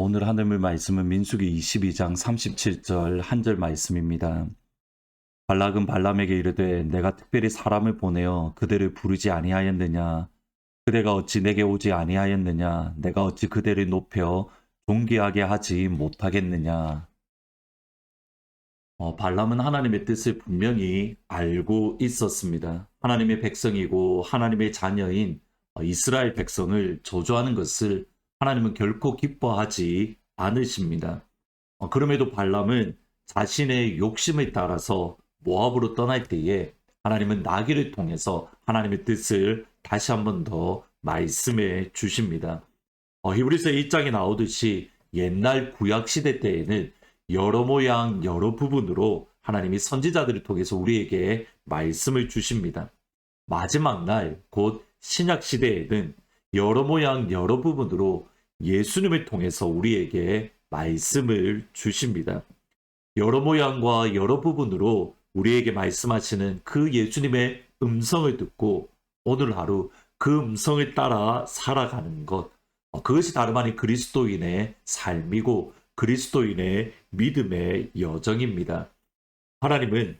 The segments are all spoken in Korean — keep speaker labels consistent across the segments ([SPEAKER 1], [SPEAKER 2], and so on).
[SPEAKER 1] 오늘 하늘의 말씀은 민수기 22장 37절 한 절 말씀입니다. 발락은 발람에게 이르되 내가 특별히 사람을 보내어 그들을 부르지 아니하였느냐. 그대가 어찌 내게 오지 아니하였느냐. 내가 어찌 그대를 높여 존귀하게 하지 못하겠느냐. 발람은 하나님의 뜻을 분명히 알고 있었습니다. 하나님의 백성이고 하나님의 자녀인 이스라엘 백성을 저주하는 것을 하나님은 결코 기뻐하지 않으십니다. 그럼에도 발람은 자신의 욕심을 따라서 모압으로 떠날 때에 하나님은 나귀를 통해서 하나님의 뜻을 다시 한 번 더 말씀해 주십니다. 히브리서 1장에 나오듯이 옛날 구약시대 때에는 여러 모양 여러 부분으로 하나님이 선지자들을 통해서 우리에게 말씀을 주십니다. 마지막 날 곧 신약시대에는 여러 모양 여러 부분으로 예수님을 통해서 우리에게 말씀을 주십니다. 여러 모양과 여러 부분으로 우리에게 말씀하시는 그 예수님의 음성을 듣고 오늘 하루 그 음성을 따라 살아가는 것, 그것이 다름 아닌 그리스도인의 삶이고 그리스도인의 믿음의 여정입니다. 하나님은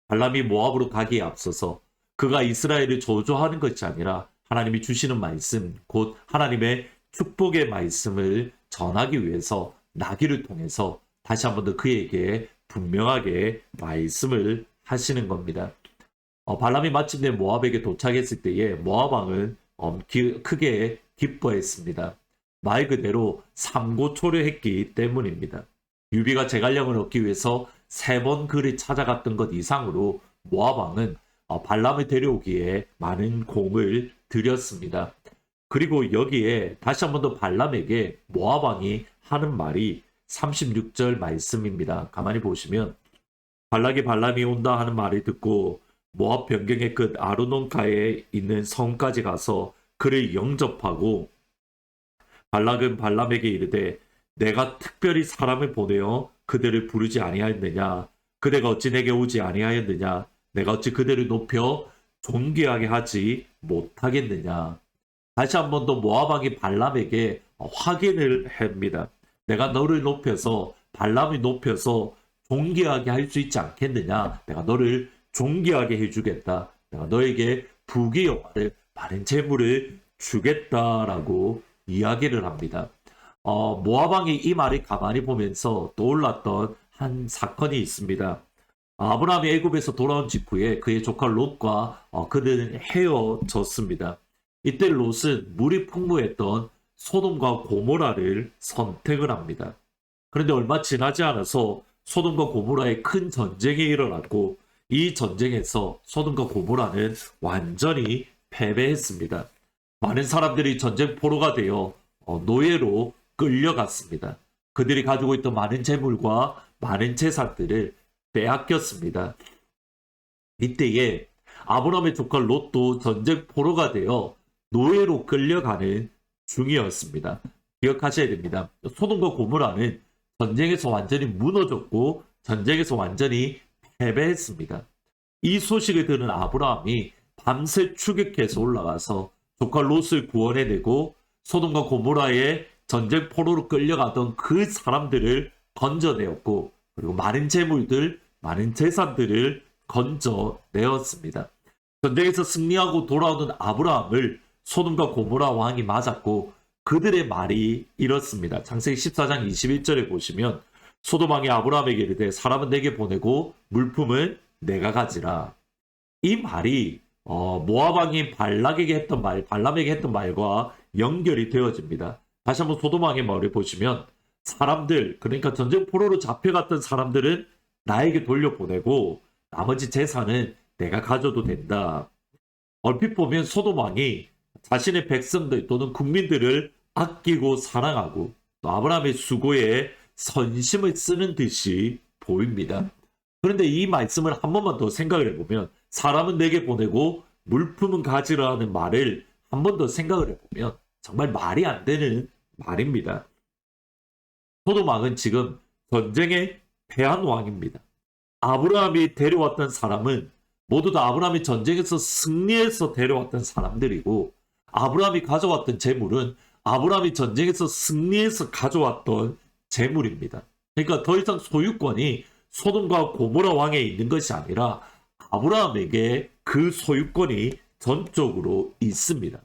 [SPEAKER 1] 발람이 모압으로 가기에 앞서서 그가 이스라엘을 저주하는 것이 아니라 하나님이 주시는 말씀, 곧 하나님의 축복의 말씀을 전하기 위해서 나귀를 통해서 다시 한 번 더 그에게 분명하게 말씀을 하시는 겁니다. 발람이 마침내 모압에게 도착했을 때에 모압 왕은 크게 기뻐했습니다. 말 그대로 삼고초려했기 때문입니다. 유비가 제갈량을 얻기 위해서 3번 그를 찾아갔던 것 이상으로 모압 왕은 발람을 데려오기에 많은 공을 들였습니다. 그리고 여기에 다시 한 번 더 발람에게 모압 왕이 하는 말이 36절 말씀입니다. 가만히 보시면 발람이 온다 하는 말을 듣고 모압 변경의 끝 아르논가에 있는 성까지 가서 그를 영접하고 발락은 발람에게 이르되 내가 특별히 사람을 보내어 그들을 부르지 아니하였느냐. 그대가 어찌 내게 오지 아니하였느냐. 내가 어찌 그들을 높여 존귀하게 하지 못하겠느냐. 다시 한 번 더 모압 왕이 발람에게 확인을 합니다. 내가 너를 높여서 발람을 높여서 존귀하게 할 수 있지 않겠느냐. 내가 너를 존귀하게 해주겠다. 내가 너에게 부귀 영화를 많은 재물을 주겠다라고 이야기를 합니다. 모압 왕이 이 말을 가만히 보면서 떠올랐던 한 사건이 있습니다. 아브라함이 애굽에서 돌아온 직후에 그의 조카 롯과 그들은 헤어졌습니다. 이때 롯은 물이 풍부했던 소돔과 고모라를 선택을 합니다. 그런데 얼마 지나지 않아서 소돔과 고모라에 큰 전쟁이 일어났고 이 전쟁에서 소돔과 고모라는 완전히 패배했습니다. 많은 사람들이 전쟁포로가 되어 노예로 끌려갔습니다. 그들이 가지고 있던 많은 재물과 많은 재산들을 빼앗겼습니다. 이때에 아브라함의 조카 롯도 전쟁포로가 되어 노예로 끌려가는 중이었습니다. 기억하셔야 됩니다. 소돔과 고모라는 전쟁에서 완전히 무너졌고 전쟁에서 완전히 패배했습니다. 이 소식을 들은 아브라함이 밤새 추격해서 올라가서 조카 롯을 구원해내고 소돔과 고모라의 전쟁 포로로 끌려가던 그 사람들을 건져내었고 그리고 많은 재물들, 많은 재산들을 건져내었습니다. 전쟁에서 승리하고 돌아오는 아브라함을 소돔과 고모라 왕이 맞았고 그들의 말이 이렇습니다. 창세기 14장 21절에 보시면 소돔 왕이 아브라함에게 이르되 사람은 내게 보내고 물품은 내가 가지라. 이 말이 모압 왕이 발람에게 했던 말과 연결이 되어집니다. 다시 한번 소돔 왕의 말을 보시면 사람들, 그러니까 전쟁 포로로 잡혀갔던 사람들은 나에게 돌려보내고 나머지 재산은 내가 가져도 된다. 얼핏 보면 소돔 왕이 자신의 백성들 또는 국민들을 아끼고 사랑하고 또 아브라함의 수고에 선심을 쓰는 듯이 보입니다. 그런데 이 말씀을 한 번만 더 생각을 해보면 사람은 내게 보내고 물품은 가지라는 말을 한 번 더 생각을 해보면 정말 말이 안 되는 말입니다. 소돔 왕은 지금 전쟁에 패한 왕입니다. 아브라함이 데려왔던 사람은 모두 다 아브라함이 전쟁에서 승리해서 데려왔던 사람들이고 아브라함이 가져왔던 재물은 아브라함이 전쟁에서 승리해서 가져왔던 재물입니다. 그러니까 더 이상 소유권이 소돔과 고모라 왕에 있는 것이 아니라 아브라함에게 그 소유권이 전적으로 있습니다.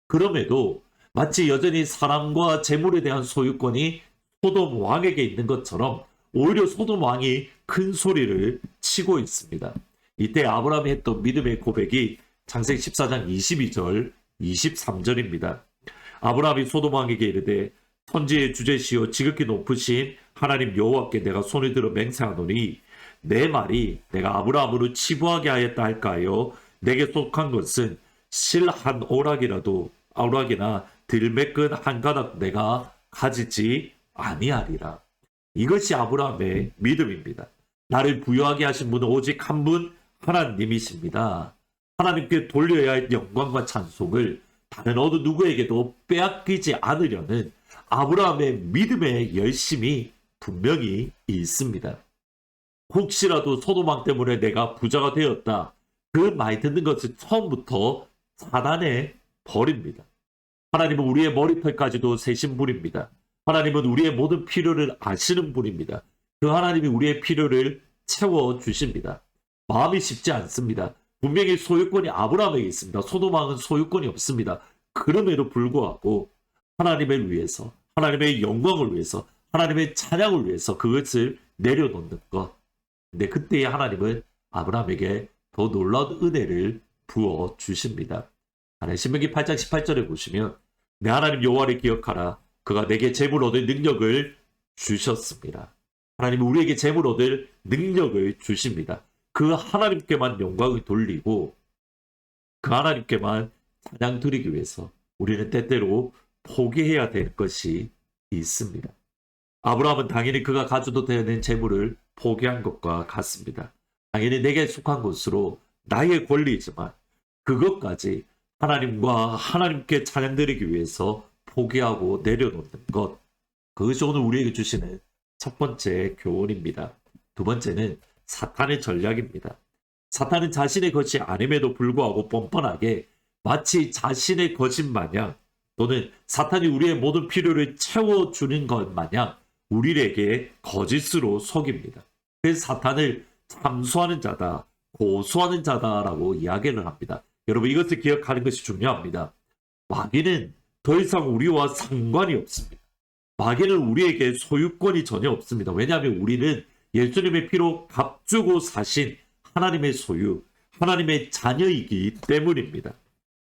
[SPEAKER 1] 그럼에도 마치 여전히 사람과 재물에 대한 소유권이 소돔 왕에게 있는 것처럼 오히려 소돔 왕이 큰 소리를 치고 있습니다. 이때 아브라함이 했던 믿음의 고백이 창세기 14장 22절, 23절입니다. 아브라함이 소돔 왕에게 이르되 천지의 주제시요 지극히 높으신 하나님 여호와께 내가 손을 들어 맹세하노니 내 말이 내가 아브라함으로 치부하게 하였다 할까요? 내게 속한 것은 실 한 오락이나 들매끈 한 가닥 내가 가지지 아니하리라. 이것이 아브라함의 믿음입니다. 나를 부유하게 하신 분은 오직 한 분 하나님이십니다. 하나님께 돌려야 할 영광과 찬송을 다른 어느 누구에게도 빼앗기지 않으려는 아브라함의 믿음의 열심이 분명히 있습니다. 혹시라도 소돔왕 때문에 내가 부자가 되었다. 그 말 듣는 것은 처음부터 사단의 벌입니다. 하나님은 우리의 머리털까지도 세신 분입니다. 하나님은 우리의 모든 필요를 아시는 분입니다. 그 하나님이 우리의 필요를 채워주십니다. 마음이 쉽지 않습니다. 분명히 소유권이 아브라함에게 있습니다. 소돔왕은 소유권이 없습니다. 그럼에도 불구하고 하나님을 위해서, 하나님의 영광을 위해서, 하나님의 찬양을 위해서 그것을 내려놓는 것. 근데 그때의 하나님은 아브라함에게 더 놀라운 은혜를 부어주십니다. 신명기 8장 18절에 보시면 내 하나님 여호와를 기억하라. 그가 내게 재물 얻을 능력을 주셨습니다. 하나님은 우리에게 재물 얻을 능력을 주십니다. 그 하나님께만 영광을 돌리고 그 하나님께만 찬양 드리기 위해서 우리는 때때로 포기해야 될 것이 있습니다. 아브라함은 당연히 그가 가져도 되는 재물을 포기한 것과 같습니다. 당연히 내게 속한 것으로 나의 권리이지만 그것까지 하나님과 하나님께 찬양드리기 위해서 포기하고 내려놓는 것. 그것이 오늘 우리에게 주시는 첫 번째 교훈입니다. 두 번째는 사탄의 전략입니다. 사탄은 자신의 것이 아님에도 불구하고 뻔뻔하게 마치 자신의 것인 마냥 또는 사탄이 우리의 모든 필요를 채워주는 것 마냥 우리에게 거짓으로 속입니다. 그래서 사탄을 참수하는 자다, 고수하는 자다라고 이야기를 합니다. 여러분 이것을 기억하는 것이 중요합니다. 마귀는 더 이상 우리와 상관이 없습니다. 마귀는 우리에게 소유권이 전혀 없습니다. 왜냐하면 우리는 예수님의 피로 값주고 사신 하나님의 소유, 하나님의 자녀이기 때문입니다.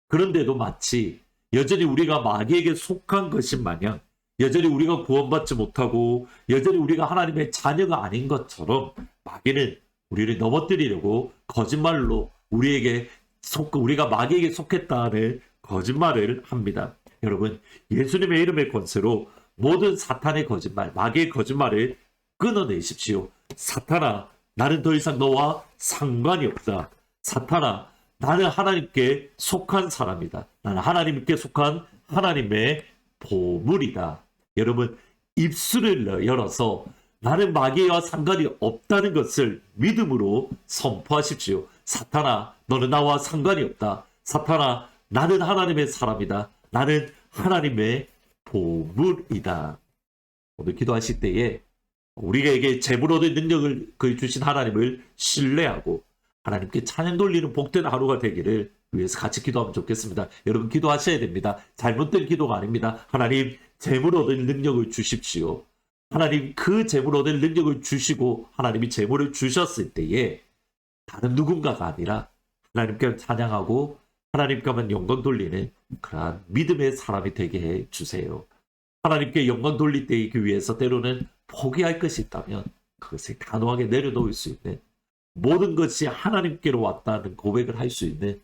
[SPEAKER 1] 그런데도 마치 여전히 우리가 마귀에게 속한 것인 마냥 여전히 우리가 구원받지 못하고 여전히 우리가 하나님의 자녀가 아닌 것처럼 마귀는 우리를 넘어뜨리려고 거짓말로 우리가 마귀에게 속했다는 거짓말을 합니다. 여러분 예수님의 이름의 권세로 모든 사탄의 거짓말, 마귀의 거짓말을 끊어내십시오. 사탄아, 나는 더 이상 너와 상관이 없다. 사탄아, 나는 하나님께 속한 사람이다. 나는 하나님께 속한 하나님의 보물이다. 여러분 입술을 열어서 나는 마귀와 상관이 없다는 것을 믿음으로 선포하십시오. 사탄아, 너는 나와 상관이 없다. 사탄아, 나는 하나님의 사람이다. 나는 하나님의 보물이다. 오늘 기도하실 때에 우리에게 재물 얻을 능력을 주신 하나님을 신뢰하고 하나님께 찬양 돌리는 복된 하루가 되기를 위해서 같이 기도하면 좋겠습니다. 여러분 기도하셔야 됩니다. 잘못된 기도가 아닙니다. 하나님 재물 얻을 능력을 주십시오. 하나님 그 재물 얻을 능력을 주시고 하나님이 재물을 주셨을 때에 다른 누군가가 아니라 하나님께 찬양하고 하나님께만 영광 돌리는 그러한 믿음의 사람이 되게 해주세요. 하나님께 영광 돌릴 때 그 위해서 때로는 포기할 것이 있다면 그것을 단호하게 내려놓을 수 있는 모든 것이 하나님께로 왔다는 고백을 할 수 있는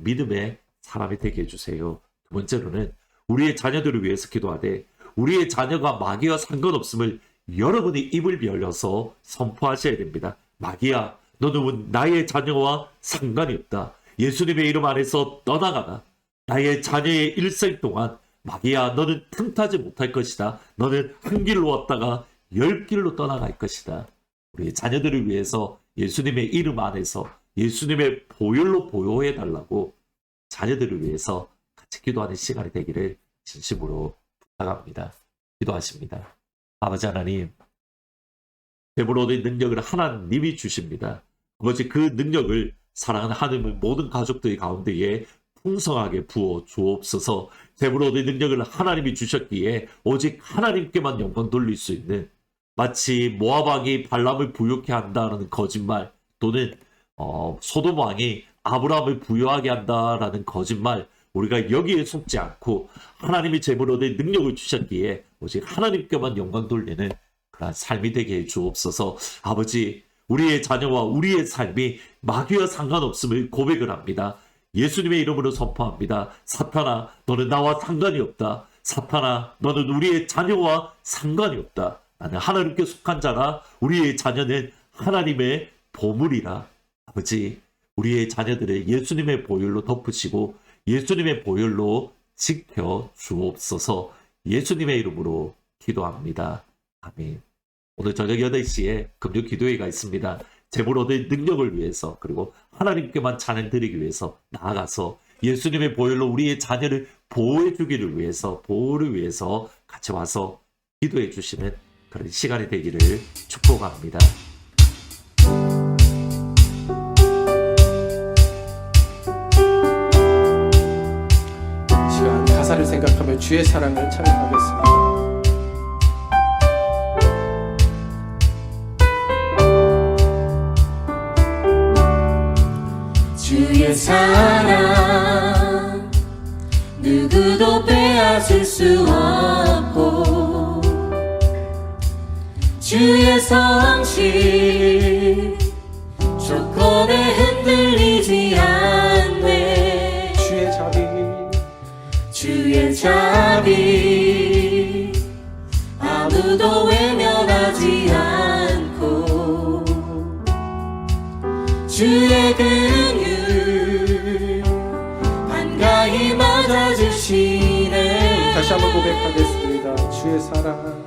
[SPEAKER 1] 믿음의 사람이 되게 해주세요. 두 번째로는 우리의 자녀들을 위해서 기도하되 우리의 자녀가 마귀와 상관없음을 여러분이 입을 열려서 선포하셔야 됩니다. 마귀야, 너는 나의 자녀와 상관이 없다. 예수님의 이름 안에서 떠나가라. 나의 자녀의 일생 동안 마귀야, 너는 틈타지 못할 것이다. 너는 한 길로 왔다가 10길로 떠나갈 것이다. 우리 자녀들을 위해서 예수님의 이름 안에서 예수님의 보혈로 보호해달라고 자녀들을 위해서 같이 기도하는 시간이 되기를 진심으로 나갑니다. 기도하십니다. 아버지 하나님, 재물 얻을 능력을 하나님이 주십니다. 아버지, 그 능력을 사랑하는 하나님의 모든 가족들 가운데에 풍성하게 부어 주옵소서. 재물 얻을 능력을 하나님이 주셨기에 오직 하나님께만 영광 돌릴 수 있는, 마치 모압 왕이 발람을 부유케 한다는 거짓말, 또는 소돔 왕이 아브라함을 부유하게 한다라는 거짓말, 우리가 여기에 속지 않고 하나님이 재물 얻을 능력을 주셨기에 오직 하나님께만 영광 돌리는 그러한 삶이 되게 해 주옵소서. 아버지, 우리의 자녀와 우리의 삶이 마귀와 상관없음을 고백을 합니다. 예수님의 이름으로 선포합니다. 사탄아, 너는 나와 상관이 없다. 사탄아, 너는 우리의 자녀와 상관이 없다. 나는 하나님께 속한 자라. 우리의 자녀는 하나님의 보물이라. 아버지, 우리의 자녀들을 예수님의 보혈로 덮으시고 예수님의 보혈로 지켜 주옵소서. 예수님의 이름으로 기도합니다. 아멘. 오늘 저녁 8시에 금요 기도회가 있습니다. 재물 얻을 능력을 위해서, 그리고 하나님께만 찬양 드리기 위해서 나아가서 예수님의 보혈로 우리의 자녀를 보호해 주기를 위해서, 보호를 위해서 같이 와서 기도해 주시는 그런 시간이 되기를 축복합니다.
[SPEAKER 2] 시간 가사를 생각하며 주의 사랑을 찬양하겠습니다.
[SPEAKER 3] 주의 사랑 누구도 빼앗을 수 없고, 주의 성실 조건에 흔들리지 않네. 주의 자비 아무도 외면하지 않고, 주의 긍휼 한가히 맞아주시네.
[SPEAKER 2] 다시 한번 고백하겠습니다. 주의 사랑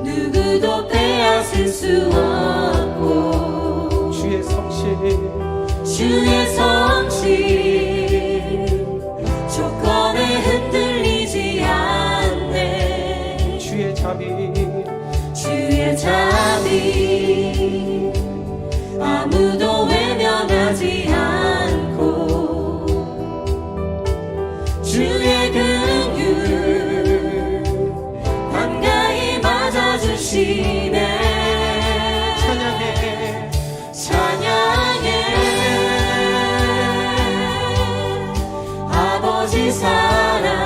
[SPEAKER 3] 누구도 빼앗을 수 없고,
[SPEAKER 2] 주의 성실
[SPEAKER 3] 조건에 흔들리지 않네.
[SPEAKER 2] 주의
[SPEAKER 3] 자비 아무도 외면하지 않고, 주의 긍휼 한가히 맞아주시네. 찬양해 아버지 사랑.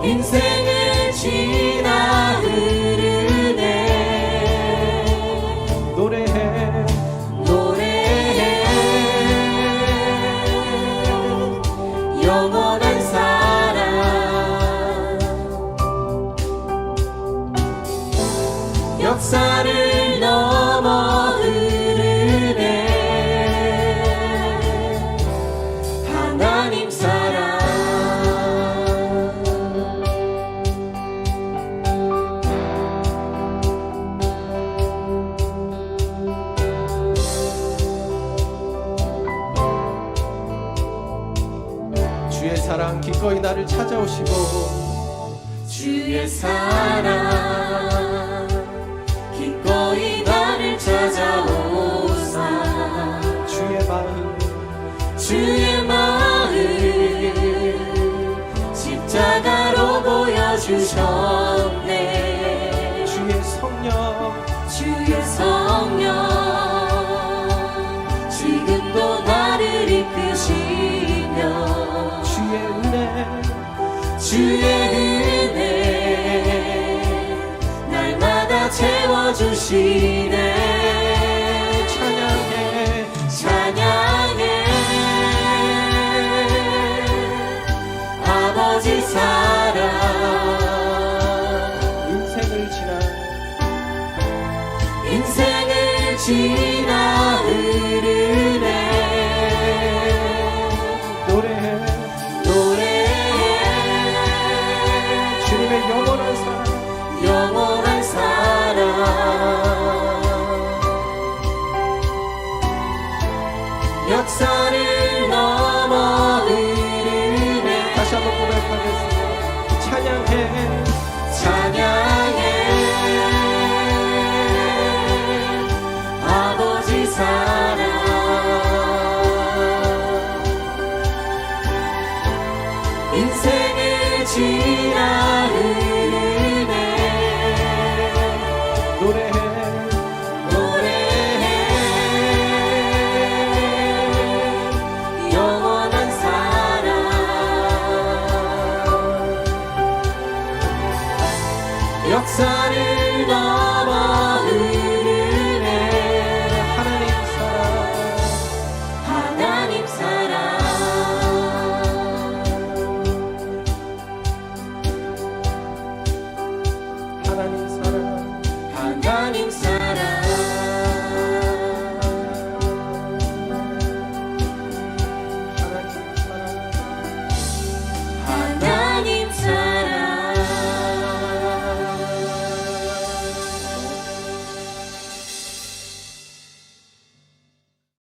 [SPEAKER 3] 인생을 지나 흐르네.
[SPEAKER 2] 노래해
[SPEAKER 3] 영원한 사랑. 역사를 넘어 흐르네. 하나님 사랑.
[SPEAKER 2] 주의 사랑 기꺼이 나를 찾아오시고,
[SPEAKER 3] 주의 사랑 기꺼이 나를 찾아오사. 주의 마음 십자가로 보여주셨네.
[SPEAKER 2] 주의 성령
[SPEAKER 3] 지금도 나를 이끄시며, 주의 은혜 날마다 채워주시네. 찬양해 아버지 사랑. 인생을 지나 흐르네. 노래해
[SPEAKER 2] 주님의
[SPEAKER 3] 영원한 사랑.
[SPEAKER 2] 찬양해
[SPEAKER 3] 아버지 사랑 인생을 지나 흐르네
[SPEAKER 2] 노래해
[SPEAKER 3] 영원한 사랑 역사를 넘어